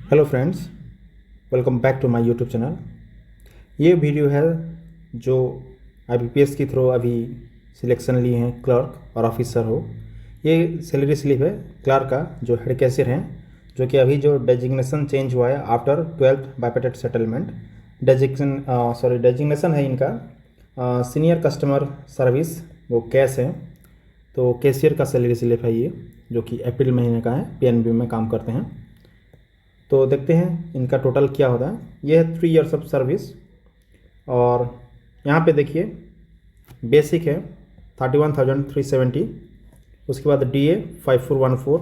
Hello friends, welcome back to my YouTube channel. ये video है जो IBPS के थ्रू अभी सिलेक्शन लिए हैं क्लर्क और ऑफिसर हो। ये सैलरी स्लिप है क्लर्क का, जो हेड कैशियर हैं, जो कि अभी जो डेजिग्नेशन चेंज हुआ है आफ्टर 12th बाइपेटेड सेटलमेंट। डेजिग्नेशन है इनका सीनियर कस्टमर सर्विस, वो कैश है। तो कैशियर का सैलरी स्लिप है ये, जो कि अप्रैल महीने का है, PNB में काम करते हैं। तो देखते हैं इनका टोटल क्या होता है। ये है 3 years ऑफ सर्विस। और यहाँ पे देखिए बेसिक है 31,370, उसके बाद DA 5414,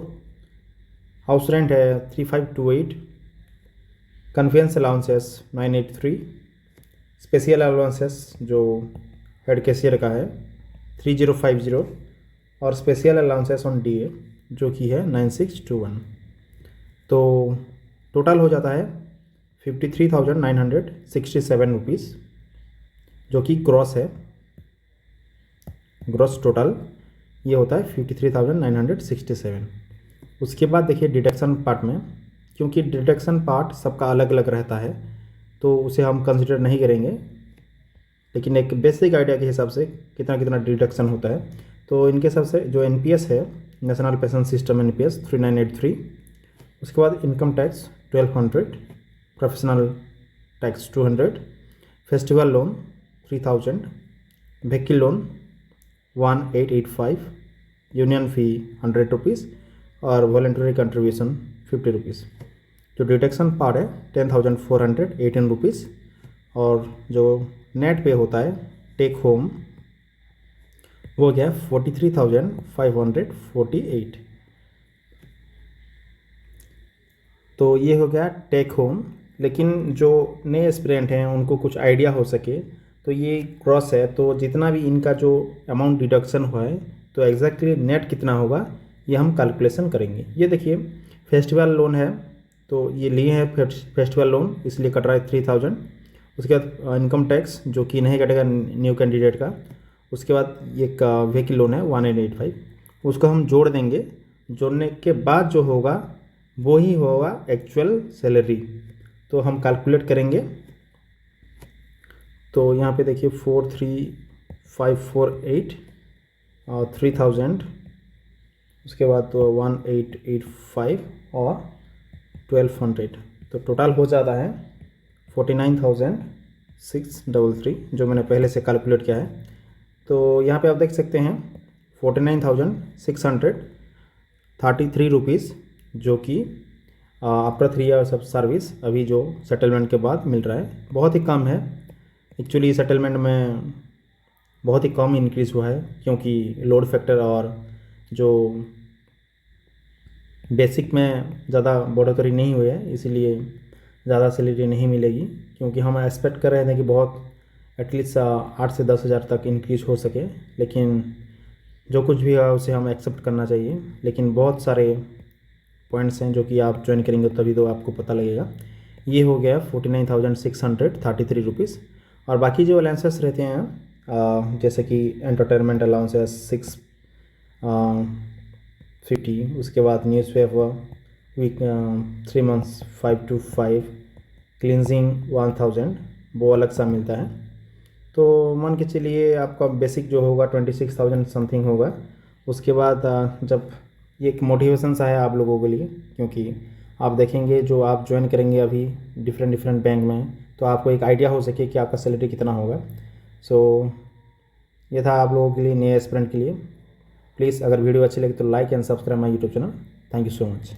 हाउस रेंट है 3528, कन्वेंस अलाउंसेस 983, स्पेशल अलाउंसेस जो हेड कैशियर का है 3050, और स्पेशल अलाउंसेस ऑन DA जो कि है 9621। तो टोटल हो जाता है 53,967 रुपीज़, जो कि ग्रॉस है। ग्रॉस टोटल ये होता है 53,967। उसके बाद देखिए डिडक्शन पार्ट में, क्योंकि डिडक्शन पार्ट सबका अलग अलग रहता है तो उसे हम कंसिडर नहीं करेंगे, लेकिन एक बेसिक आइडिया के हिसाब से कितना कितना डिडक्शन होता है। तो इनके हिसाब से जो NPS है, नेशनल पेंशन सिस्टम NPS 3983, उसके बाद income tax 1200, professional tax 200, festival loan 3000, vehicle loan 1885, union fee 100 rupees और वॉलेंटरी कंट्रीब्यूशन 50 रुपीज़। जो डिडक्शन पार्ट है 10,418 रुपीज़। और जो नेट पे होता है टेक होम, वो गया 43,548। तो ये हो गया टेक होम। लेकिन जो नए एस्पिरेंट हैं उनको कुछ आइडिया हो सके तो ये क्रॉस है, तो जितना भी इनका जो अमाउंट डिडक्शन हुआ है तो एग्जैक्टली नेट कितना होगा ये हम कैलकुलेशन करेंगे। ये देखिए फेस्टिवल लोन है, तो ये लिए हैं फेस्टिवल लोन, इसलिए कट रहा है 3000। उसके बाद इनकम टैक्स जो कि नहीं कटेगा न्यू कैंडिडेट का। उसके बाद एक व्हीकल लोन है 1885, उसको हम जोड़ देंगे। जोड़ने के बाद जो होगा वो ही होगा एक्चुअल सैलरी। तो हम कैलकुलेट करेंगे। तो यहाँ पे देखिए 43,548 और 3000, उसके बाद तो 1885 और 1200, तो टोटल हो जाता है 49,633, जो मैंने पहले से कैलकुलेट किया है। तो यहाँ पे आप देख सकते हैं 49,633 रुपीज़, जो कि आफ्टर 3 years ऑफ सर्विस अभी जो सेटलमेंट के बाद मिल रहा है। बहुत ही कम है एक्चुअली, सेटलमेंट में बहुत ही कम इंक्रीज़ हुआ है, क्योंकि लोड फैक्टर और जो बेसिक में ज़्यादा बढ़ोतरी नहीं हुई है, इसलिए ज़्यादा सैलरी नहीं मिलेगी। क्योंकि हम एक्सपेक्ट कर रहे थे कि बहुत एटलीस्ट 8 से 10 हज़ार तक इंक्रीज़ हो सके, लेकिन जो कुछ भी है उसे हम एक्सेप्ट करना चाहिए। लेकिन बहुत सारे पॉइंट्स हैं जो कि आप ज्वाइन करेंगे तभी तो आपको पता लगेगा। ये हो गया 49,633 रुपीज़। और बाकी जो अलाउंसेस रहते हैं जैसे कि एंटरटेनमेंट अलाउंसेस 650, उसके बाद news paper week 3 months 525, cleansing 1000, वो अलग सा मिलता है। तो मान के चलिए आपका बेसिक जो होगा 26,000 समथिंग होगा। उसके बाद जब ये एक मोटिवेशन सा है आप लोगों के लिए, क्योंकि आप देखेंगे जो आप ज्वाइन करेंगे अभी डिफरेंट बैंक में, तो आपको एक आइडिया हो सके कि आपका सैलरी कितना होगा। सो ये था आप लोगों के लिए, नए एस्पिरेंट के लिए। प्लीज़ अगर वीडियो अच्छी लगे तो like and subscribe my YouTube channel. Thank you so much.